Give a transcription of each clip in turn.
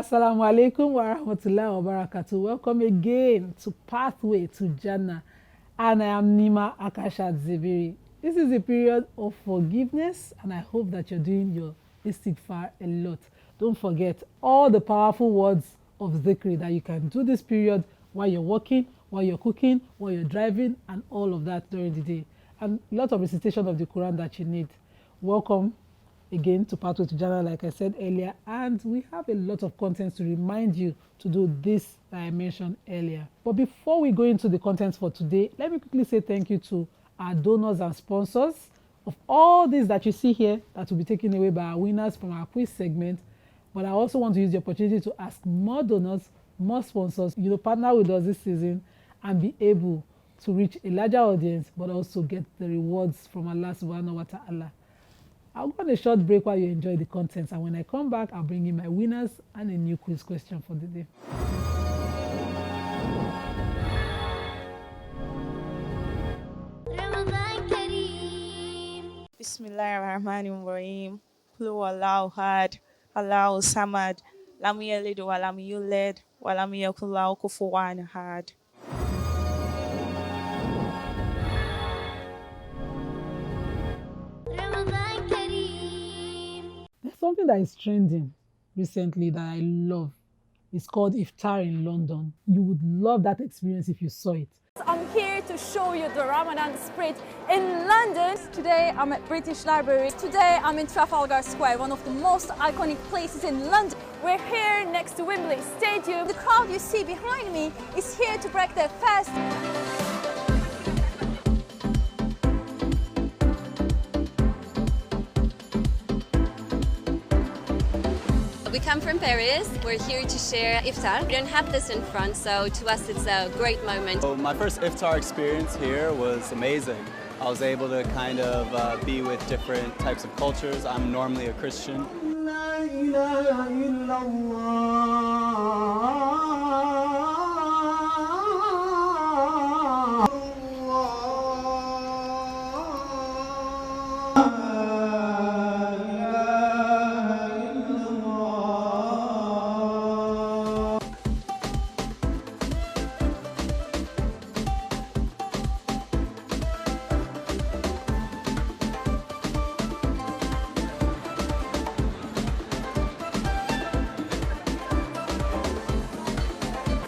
Assalamu alaikum wa rahmatullahi wa barakatuh. Welcome again to Pathway to Jannah. And I am Nima Akashat Zebiri. This is a period of forgiveness, and I hope that you're doing your istighfar a lot. Don't forget all the powerful words of zikri that you can do this period while you're working, while you're cooking, while you're driving, and all of that during the day. And a lot of recitation of the Quran that you need. Welcome again to Pathway to Jannah, like I said earlier, and we have a lot of content to remind you to do this that I mentioned earlier. But before we go into the contents for today, let me quickly say thank you to our donors and sponsors of all these that you see here that will be taken away by our winners from our quiz segment. But I also want to use the opportunity to ask more donors, more sponsors, partner with us this season and be able to reach a larger audience, but also get the rewards from Allah subhanahu wa ta'ala. I'll go on a short break while you enjoy the contents, and when I come back, I'll bring in my winners and a new quiz question for the day. Bismillahirrahmanirrahim. Qul huwallahu ahad, Allahu samad, lam yalid wa lam yulad, wa lam yakul lahu kufuwan ahad. There's something that is trending recently that I love. It's called Iftar in London. You would love that experience if you saw it. I'm here to show you the Ramadan spread in London. Today I'm at British Library. Today I'm in Trafalgar Square, one of the most iconic places in London. We're here next to Wembley Stadium. The crowd you see behind me is here to break their fast. We come from Paris. We're here to share iftar. We don't have this in France, so to us it's a great moment. So my first iftar experience here was amazing. I was able to kind of be with different types of cultures. I'm normally a Christian.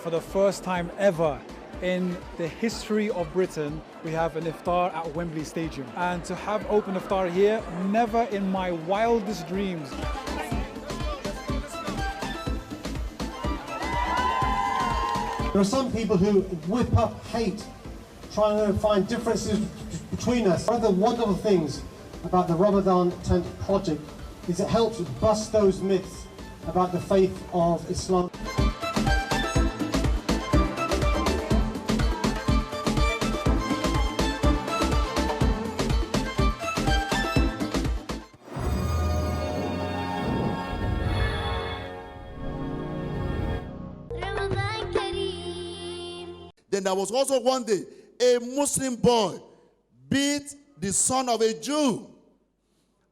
For the first time ever in the history of Britain, we have an iftar at Wembley Stadium. And to have open iftar here, never in my wildest dreams. There are some people who whip up hate, trying to find differences between us. One of the wonderful things about the Ramadan Tent Project is it helps bust those myths about the faith of Islam. Then there was also one day a Muslim boy beat the son of a Jew,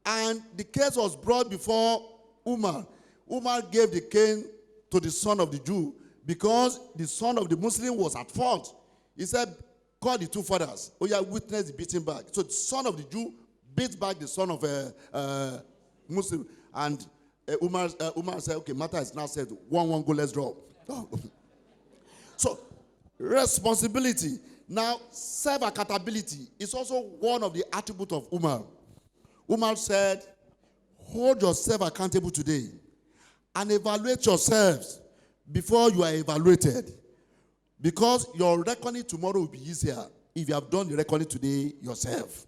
and the case was brought before Umar. Umar gave the cane to the son of the Jew because the son of the Muslim was at fault. He said, call the two fathers. Oh yeah, witness the beating back. So the son of the Jew beat back the son of a Muslim, and Umar said, okay, matter is now said, 1-1 go, let's draw. So responsibility. Now, self-accountability is also one of the attributes of Umar. Umar said, hold yourself accountable today and evaluate yourselves before you are evaluated. Because your reckoning tomorrow will be easier if you have done the reckoning today yourself.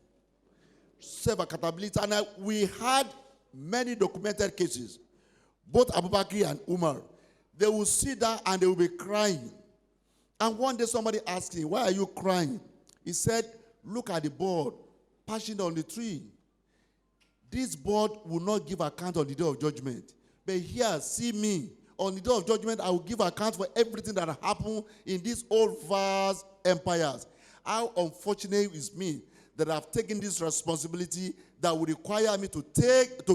Self-accountability. And we had many documented cases, both Abu Bakr and Umar. They will sit down and they will be crying. And one day somebody asked him, why are you crying? He said, look at the bird perching on the tree. This bird will not give account on the day of judgment. But here, see me. On the day of judgment, I will give account for everything that happened in these old vast empires. How unfortunate is me that I've taken this responsibility that will require me to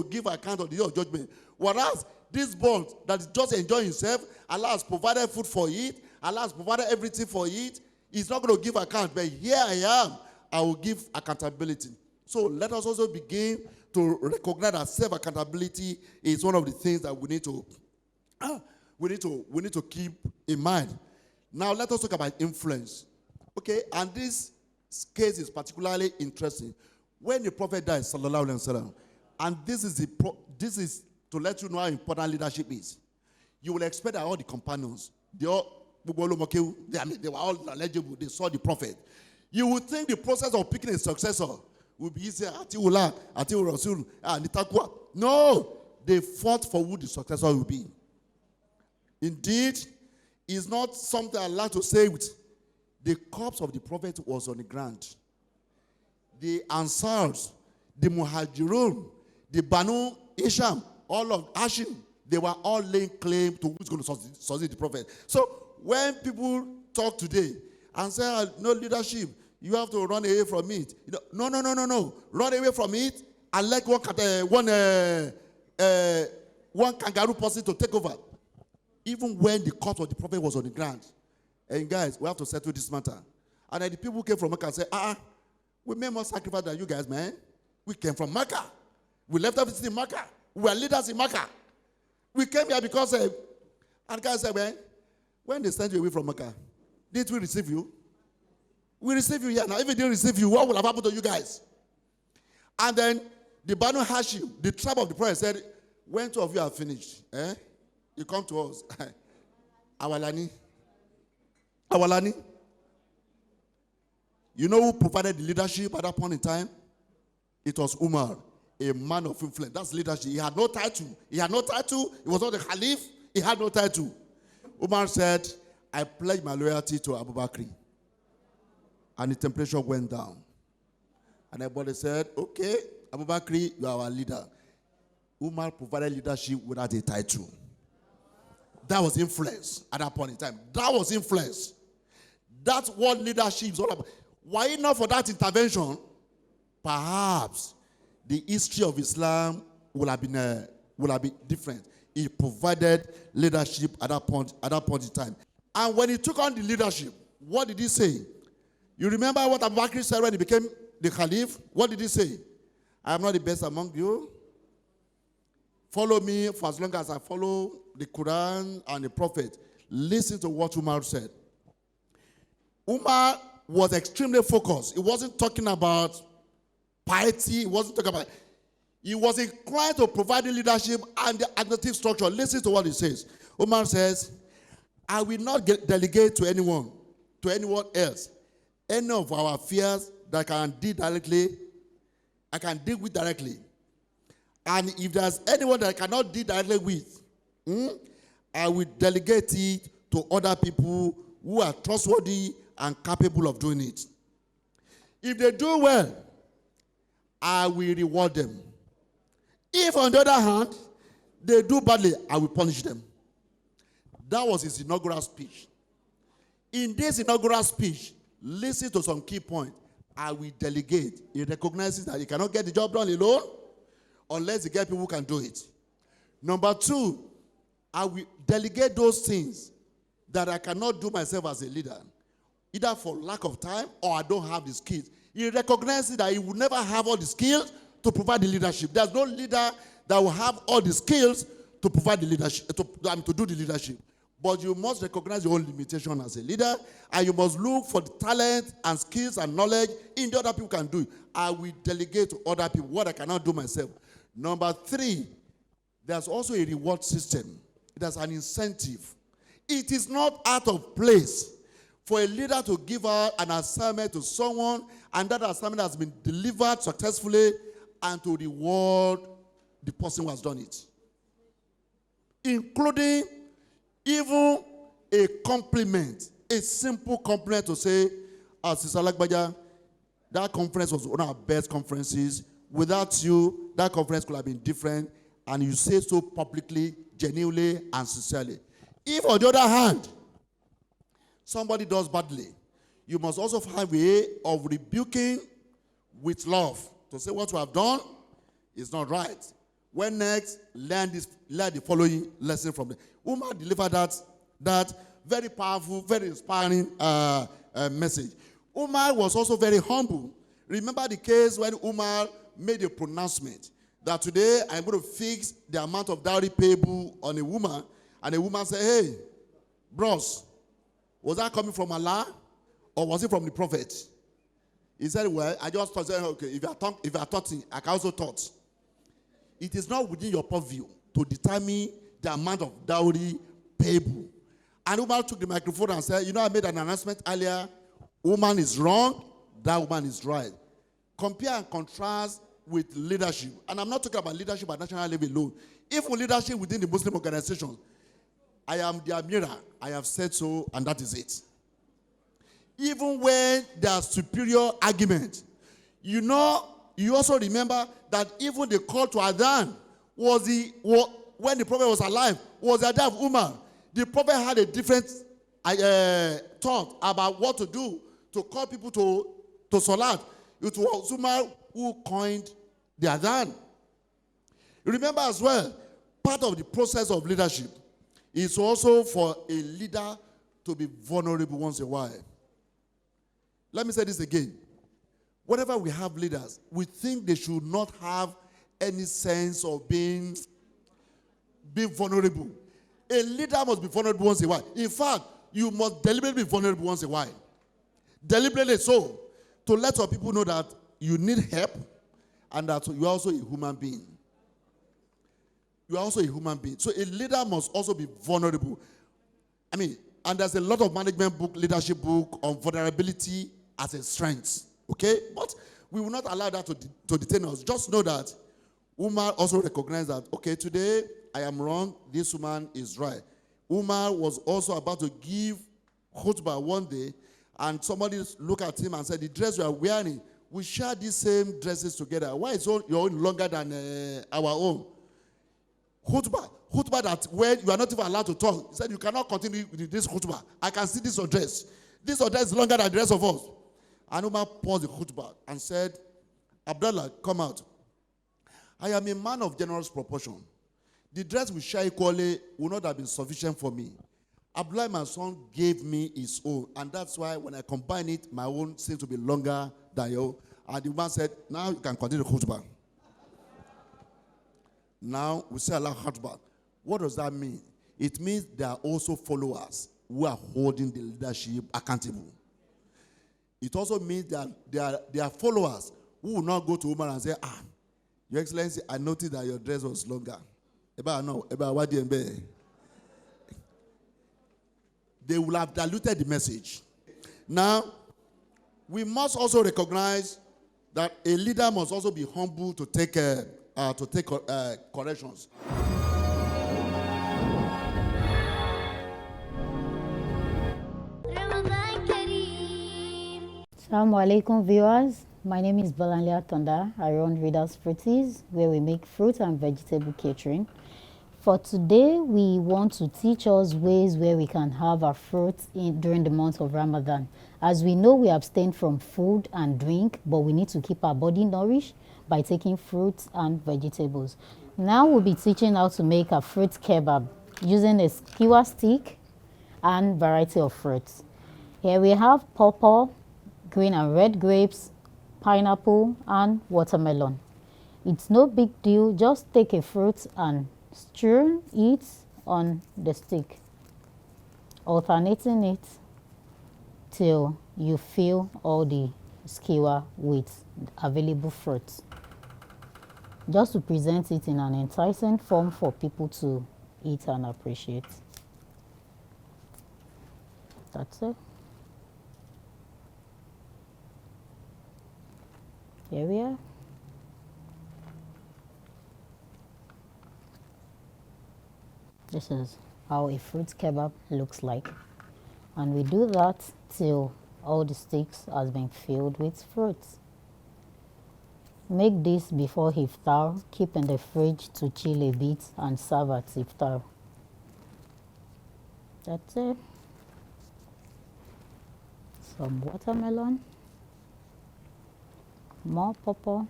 give account on the day of judgment. Whereas this boy that is just enjoying himself, Allah has provided food for it, Allah has provided everything for it, he's not going to give account, but here I am, I will give accountability. So let us also begin to recognize that self-accountability is one of the things that we need to keep in mind. Now let us talk about influence. Okay, and this case is particularly interesting. When the prophet died, sallallahu alaihi wasallam, and this is to let you know how important leadership is. You will expect that all the companions, they were all knowledgeable. They saw the prophet. You would think the process of picking a successor would be easier. No, they fought for who the successor will be. Indeed, it's not something I like to say with. The corpse of the prophet was on the ground. The Ansars, the Muhajirun, the Banu Isham, all of Hashim, they were all laying claim to who's going to succeed the prophet. So when people talk today and say, no leadership, you have to run away from it. No. Run away from it and let one kangaroo person to take over. Even when the corpse of the prophet was on the ground. And guys, we have to settle this matter. And then the people came from Mecca and said, we made more sacrifice than you guys, man. We came from Mecca. We left everything in Mecca. We are leaders in Mecca. We came here because, and guys said, man, when they sent you away from Mecca, did we receive you? We receive you here. Now, if we didn't receive you, what will have happened to you guys? And then the Banu Hashim, the tribe of the prophet, said, when two of you are finished, you come to us. Awalani. You know who provided the leadership at that point in time? It was Umar, a man of influence. That's leadership. He had no title. He was not the Caliph. He had no title. Umar said, I pledge my loyalty to Abu Bakr. And the temperature went down. And everybody said, okay, Abu Bakr, you are our leader. Umar provided leadership without a title. That was influence at that point in time. That was influence. That's what leadership is all about. Why not for that intervention? Perhaps the history of Islam would have been different. He provided leadership at that point in time. And when he took on the leadership, what did he say? You remember what Abu Bakr said when he became the Caliph? What did he say? I am not the best among you. Follow me for as long as I follow the Quran and the Prophet. Listen to what Umar said. Umar was extremely focused. He wasn't talking about piety. He wasn't talking about. He was inclined to provide the leadership and the administrative structure. Listen to what he says. Umar says, I will not delegate to anyone else, any of our affairs that I can deal with directly. And if there's anyone that I cannot deal directly with, I will delegate it to other people who are trustworthy and capable of doing it. If they do well, I will reward them. If, on the other hand, they do badly, I will punish them. That was his inaugural speech. In this inaugural speech, listen to some key points. I will delegate. He recognizes that he cannot get the job done alone unless he gets people who can do it. Number two, I will delegate those things that I cannot do myself as a leader, either for lack of time or I don't have the skills. He recognizes that he will never have all the skills to provide the leadership. There's no leader that will have all the skills to provide the leadership, to do the leadership. But you must recognize your own limitation as a leader, and you must look for the talent and skills and knowledge in the other people can do. I will delegate to other people what I cannot do myself. Number three, there's also a reward system. There's an incentive. It is not out of place for a leader to give out an assignment to someone, and that assignment has been delivered successfully, and to reward the person who has done it. Including even a compliment, a simple compliment to say, Sister Lagbaja, that conference was one of our best conferences. Without you, that conference could have been different, and you say so publicly, genuinely, and sincerely. If, on the other hand, somebody does badly, you must also find a way of rebuking with love to say what you have done is not right. When next, learn the following lesson from them. Umar delivered that very powerful, very inspiring message. Umar was also very humble. Remember the case when Umar made a pronouncement that today I'm going to fix the amount of dowry payable on a woman, and the woman said, hey, bros, was that coming from Allah or was it from the prophet? He said, well, I just thought, okay, if you are talking, I can also thought. It is not within your purview to determine the amount of dowry payable. And Umar took the microphone and said, you know, I made an announcement earlier. Woman is wrong, that woman is right. Compare and contrast with leadership. And I'm not talking about leadership at national level alone. Even leadership within the Muslim organization. I am their mirror. I have said so, and that is it. Even when there's superior argument, you also remember that even the call to Adhan when the prophet was alive, was the Adhan of Umar. The prophet had a different thought about what to do to call people to Salat. It was Umar who coined the Adhan. Remember as well, part of the process of leadership is also for a leader to be vulnerable once in a while. Let me say this again. Whenever we have leaders, we think they should not have any sense of being vulnerable. A leader must be vulnerable once in a while. In fact, you must deliberately be vulnerable once in a while. Deliberately so, to let your people know that you need help and that you are also a human being. You are also a human being. So a leader must also be vulnerable. And there's a lot of management book, leadership book on vulnerability as a strength. Okay? But we will not allow that to detain us. Just know that Umar also recognized that, okay, today I am wrong, this woman is right. Umar was also about to give khutbah one day, and somebody looked at him and said, the dress you are wearing, we share these same dresses together. Why is your own longer than our own? Khutbah that when you are not even allowed to talk. He said, you cannot continue with this khutbah. I can see this dress. This dress is longer than the rest of us. And Umar paused the khutbah and said, Abdullah, come out. I am a man of generous proportion. The dress we share equally will not have been sufficient for me. Abdullah, my son, gave me his own. And that's why when I combine it, my own seems to be longer than your. And the man said, now you can continue the khutbah. Now we say Allah khutbah. What does that mean? It means there are also followers who are holding the leadership accountable. It also means that there are followers who will not go to Umar and say, Your Excellency, I noticed that your dress was longer. They will have diluted the message. Now, we must also recognize that a leader must also be humble to take corrections. Assalamu alaikum viewers. My name is Balanlia Tonda. I run Readers Fruities, where we make fruit and vegetable catering. For today, we want to teach us ways where we can have our fruits during the month of Ramadan. As we know, we abstain from food and drink, but we need to keep our body nourished by taking fruits and vegetables. Now we'll be teaching how to make a fruit kebab using a skewer stick and variety of fruits. Here we have pawpaw, green and red grapes, pineapple, and watermelon. It's no big deal, just take a fruit and stir it on the stick, alternating it till you fill all the skewer with available fruits, just to present it in an enticing form for people to eat and appreciate. That's it. Here we are. This is how a fruit kebab looks like. And we do that till all the sticks has been filled with fruits. Make this before iftar, keep in the fridge to chill a bit and serve at iftar. That's it. Some watermelon, more pawpaw,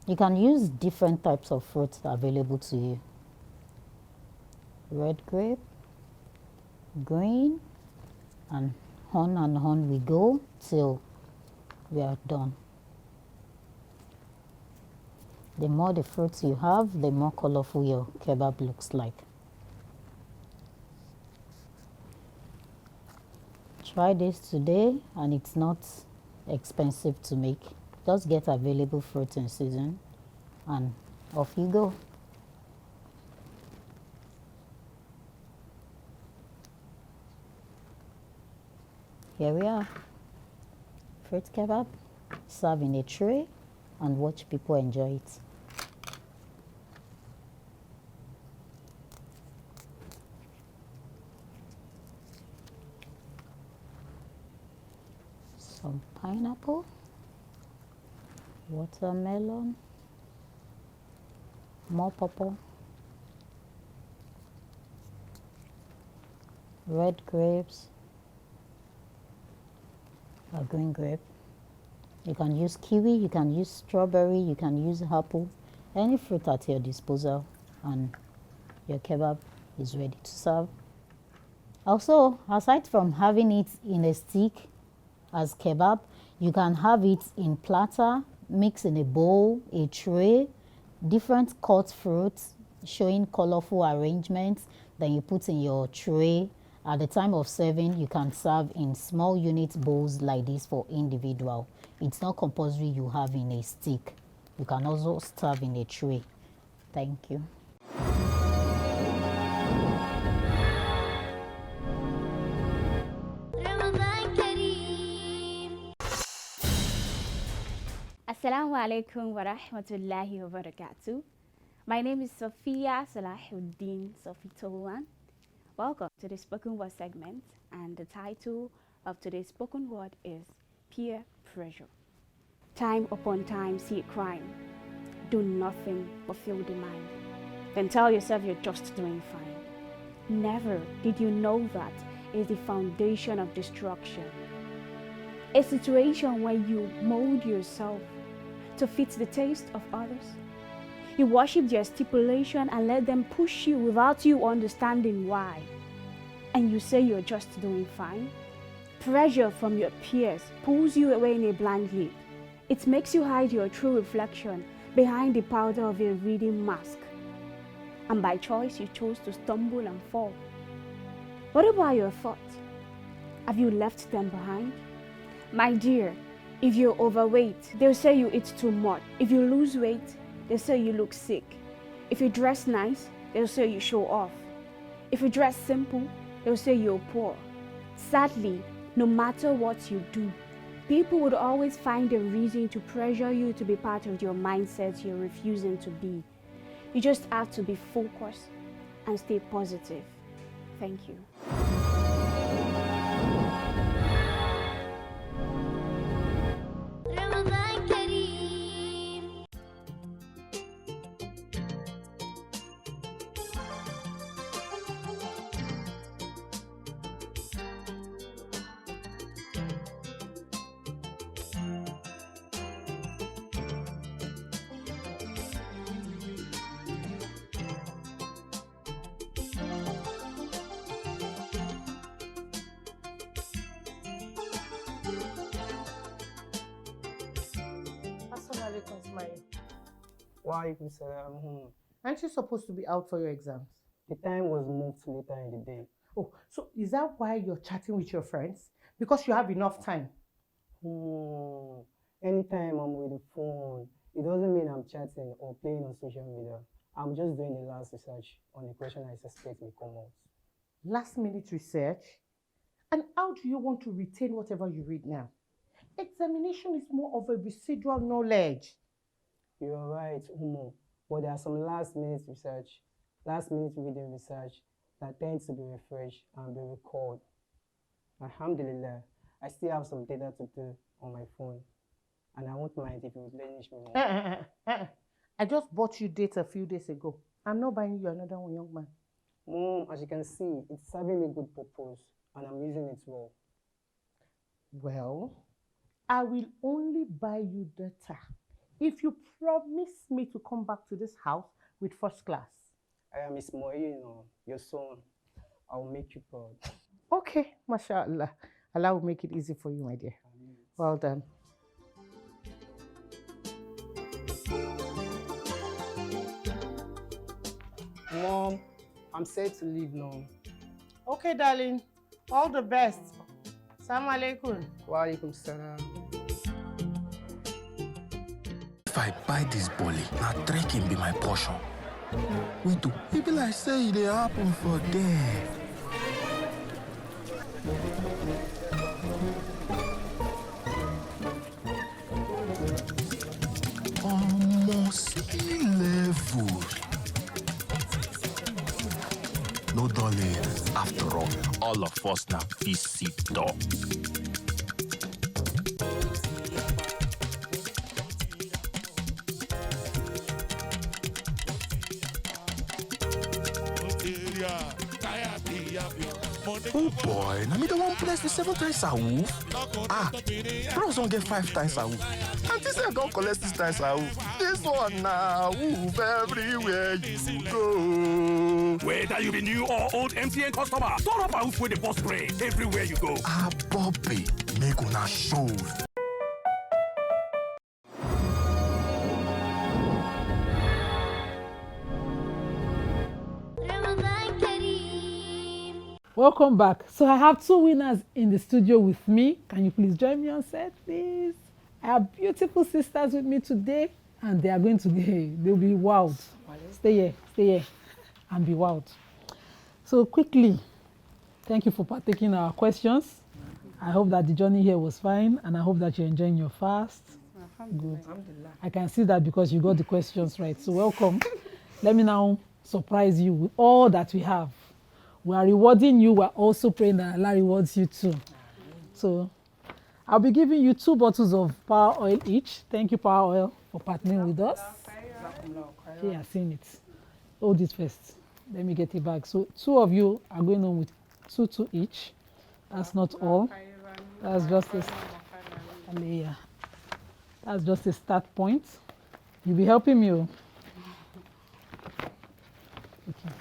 You can use different types of fruits available to you. Red grape, green, and on we go till we are done. The more the fruits you have, the more colorful your kebab looks like. Try this today, and it's not expensive to make. Just get available fruit in season and off you go. Here we are. Fruit kebab, serve in a tray and watch people enjoy it. Some pineapple, watermelon, more purple, red grapes, a green grape. You can use kiwi, you can use strawberry, you can use apple, any fruit at your disposal, and your kebab is ready to serve. Also, aside from having it in a stick as kebab, you can have it in platter, mix in a bowl, a tray, different cut fruits, showing colorful arrangements. Then you put in your tray. At the time of serving, you can serve in small unit bowls like this for individual. It's not compulsory you have in a stick. You can also serve in a tray. Thank you. Assalamu alaikum wa rahmatullahi wa barakatuh. My name is Sophia Salahuddin Sofitowan. Welcome to the spoken word segment, and the title of today's spoken word is peer pressure. Time upon time see crime, do nothing but fill the mind, then tell yourself you're just doing fine. Never did you know that is the foundation of destruction. A situation where you mold yourself to fit the taste of others. You worship their stipulation and let them push you without you understanding why. And you say you're just doing fine. Pressure from your peers pulls you away in a blind leap. It makes you hide your true reflection behind the powder of a reading mask. And by choice, you chose to stumble and fall. What about your thoughts? Have you left them behind? My dear, if you're overweight, they'll say you eat too much. If you lose weight, they'll say you look sick. If you dress nice, they'll say you show off. If you dress simple, they'll say you're poor. Sadly, no matter what you do, people would always find a reason to pressure you to be part of your mindset you're refusing to be. You just have to be focused and stay positive. Thank you. Why you said I'm home? Aren't you supposed to be out for your exams? The time was moved to later in the day. Oh, so is that why you're chatting with your friends? Because you have enough time? Anytime I'm with the phone, it doesn't mean I'm chatting or playing on social media. I'm just doing the last research on the question I suspect will come out. Last minute research? And how do you want to retain whatever you read now? Examination is more of a residual knowledge. You're right, Umo. But there are some last minute reading research that tends to be refreshed and be recalled. Alhamdulillah, I still have some data to do on my phone. And I won't mind if you replenish me more. I just bought you data a few days ago. I'm not buying you another one, young man. Mom, as you can see, it's serving me good purpose and I'm using it well. Well, I will only buy you data if you promise me to come back to this house with first class. Miss Moe, your son, I'll make you proud. Okay, mashallah. Allah will make it easy for you, my dear. Well done. Mom, I'm set to leave now. Okay, darling. All the best. Assalamu alaikum. Wa alaikum salam. If I buy this bully, now trekking be my portion. Wait, it be like say it happen for there. Almost level. No darling, after all of us now visitor. Oh boy, now me the one place with 7 times a woof. Bros don't get 5 times a woof. And this I don't collect 6 times a woof. This one now, woof everywhere you go. Whether you be new or old MTN customer, turn up a woof with the boss spray everywhere you go. Bobby, make una show. Welcome back. So I have 2 winners in the studio with me. Can you please join me on set, please? I have beautiful sisters with me today, and they are going to be, they'll be wild. Stay here, and be wild. So quickly, thank you for partaking in our questions. I hope that the journey here was fine, and I hope that you're enjoying your fast. Good. I can see that because you got the questions right. So welcome. Let me now surprise you with all that we have. We are rewarding you. We're also praying that Allah rewards you too. So I'll be giving you 2 bottles of power oil each. Thank you, Power Oil, for partnering with us. Okay, I've seen it. Hold it first. Let me get it back. So 2 of you are going on with 2 each. That's not all. That's just a, that's just a start point. You'll be helping me. Okay,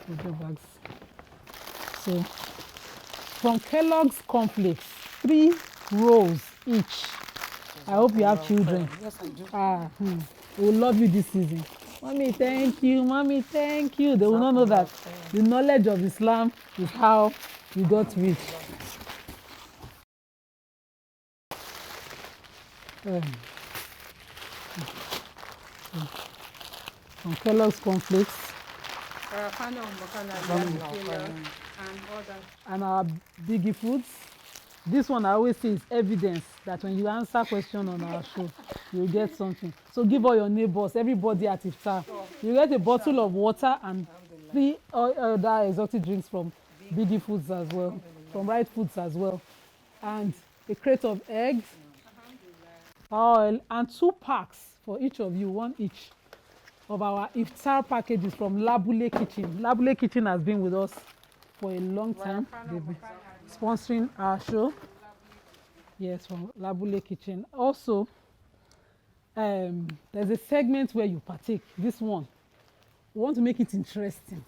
put your bags. So, from Kellogg's cornflakes, 3 rolls each. I hope you have children. Yes, I do. They will love you this season. Mommy, thank you. Mommy, thank you. They will not know that the knowledge of Islam is how you got rich. From Kellogg's cornflakes. And our Biggie Foods. This one I always say is evidence that when you answer question on our show, you'll get something. So give all your neighbors, everybody at Iftar. You get a bottle of water and 3 other exotic drinks from Biggie Foods as well, from Right Foods as well. And a crate of eggs, oil, and 2 packs for each of you, 1 each, of our Iftar packages from Labule Kitchen. Labule Kitchen has been with us for a long time. They've been sponsoring our show. Yes, from Labule Kitchen. Also, there's a segment where you partake. This one, we want to make it interesting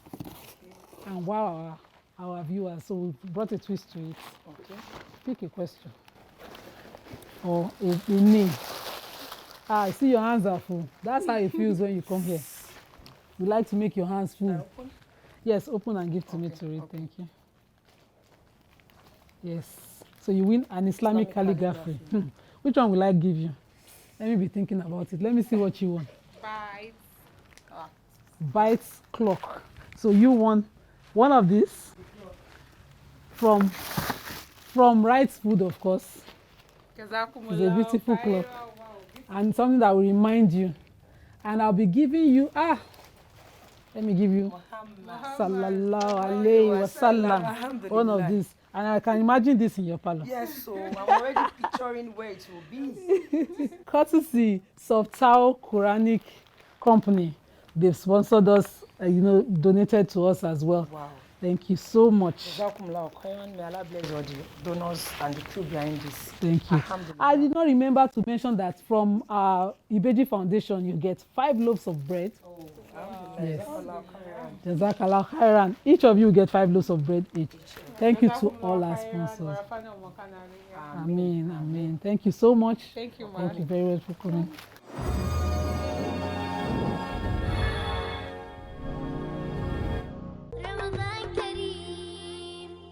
and wow our viewers. So we brought a twist to it. Okay. Pick a question or a name. I see your hands are full. That's how it feels when you come here. You like to make your hands full. Yes, open and give to me to read. Thank you. Yes. So you win an Islamic calligraphy. Which one will I give you? Let me be thinking about it. Let me see what you want. Bites clock. So you won one of these from Right Food, of course. It's a beautiful clock. And something that will remind you. And I'll be giving you, let me give you Sallallahu Alaihi Wasallam, one of these. And I can imagine this in your parlor. Yes, so I'm already picturing where it will be. Courtesy Softal Quranic Company. They've sponsored us, donated to us as well. Wow. Thank you so much. Jazakumullah khairan. May Allah bless all the donors and the crew behind this. Thank you. I did not remember to mention that from Ibeji Foundation, you get 5 loaves of bread. Yes. Jazakallah khairan. Each of you get 5 loaves of bread each. Thank you to all our sponsors. Amen. Amen. Thank you so much. Thank you, Thank you very much for coming.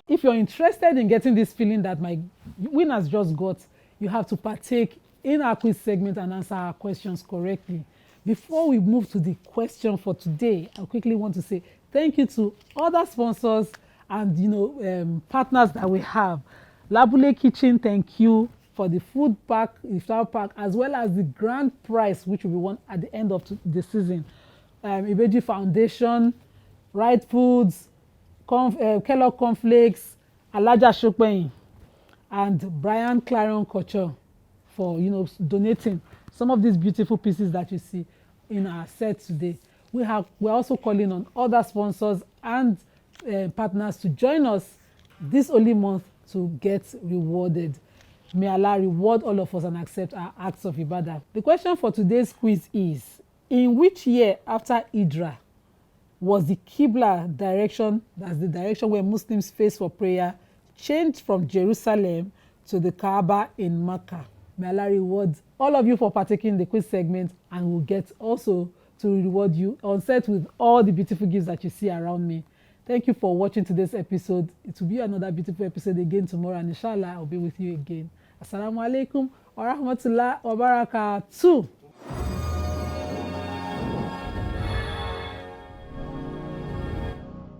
If you're interested in getting this feeling that my winners just got, you have to partake in our quiz segment and answer our questions correctly. Before we move to the question for today, I quickly want to say thank you to other sponsors and partners that we have. Labule Kitchen, thank you for the food pack, iftar pack, as well as the grand prize which will be won at the end of the season. Ibeji Foundation, Right Foods, Kellogg Cornflakes, Alaja Shokpeyin, and Brian Clarion Couture for donating some of these beautiful pieces that you see in our set today. We're also calling on other sponsors and partners to join us this only month to get rewarded. May Allah reward all of us and accept our acts of ibadah. The question for today's quiz is, in which year after Hijrah was the Qibla direction, that's the direction where Muslims face for prayer, changed from Jerusalem to the Kaaba in Mecca? May Allah reward all of you for partaking in the quiz segment, and we'll get also to reward you on set with all the beautiful gifts that you see around me. Thank you for watching today's episode. It will be another beautiful episode again tomorrow, and inshallah I'll be with you again. Assalamu alaikum wa rahmatullah wa barakatuh.